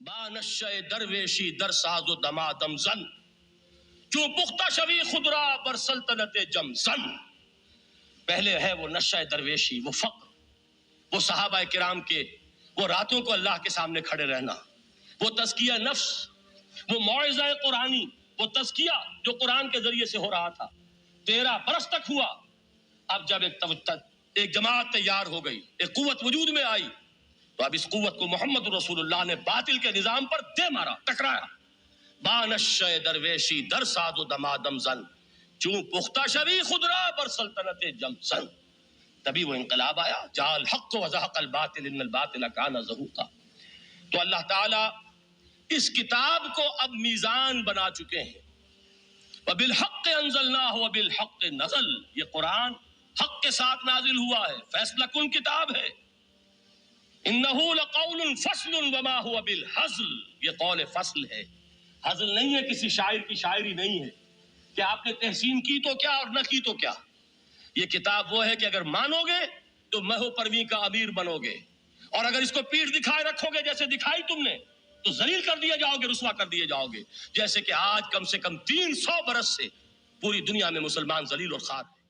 با نشہ درویشی در ساز و دمادم زن، چوں پختہ شوی خود را بر سلطنت جم زن۔ پہلے ہے وہ نشہ درویشی، وہ فقر، وہ صحابہ کرام کے وہ راتوں کو اللہ کے سامنے کھڑے رہنا، وہ تزکیہ نفس، وہ موعظہ قرآنی، وہ تزکیہ جو قرآن کے ذریعے سے ہو رہا تھا 13 برس تک ہوا۔ اب جب ایک جماعت تیار ہو گئی، ایک قوت وجود میں آئی، تو اب اس قوت کو محمد رسول اللہ نے باطل کے نظام پر دے مارا، ٹکرایا۔ بانشہ درویشی در ساز و دمادم زن، چوں پختہ شوی خود را بر سلطنت جم زن۔ تبھی وہ انقلاب آیا، جاء الحق وزہق الباطل ان الباطل کان زہوقا۔ تو اللہ تعالیٰ اس کتاب کو اب میزان بنا چکے ہیں۔ وبالحق انزلناہ وبالحق نزل، یہ قرآن حق کے ساتھ نازل ہوا ہے، فیصلہ کن کتاب ہے۔ انہ لقول فصل وما هو بالحزل، یہ قول فصل ہے، حزل نہیں ہے، کسی شاعر کی شاعری نہیں ہے کہ آپ نے تحسین کی تو کیا اور نہ کی تو کیا۔ یہ کتاب وہ ہے کہ اگر مانو گے تو مہو پرویں کا امیر بنو گے، اور اگر اس کو پیٹھ دکھائے رکھو گے جیسے دکھائی تم نے تو ذلیل کر دیے جاؤ گے، رسوا کر دیے جاؤ گے، جیسے کہ آج کم سے کم 300 برس سے پوری دنیا میں مسلمان ذلیل اور خوار ہیں۔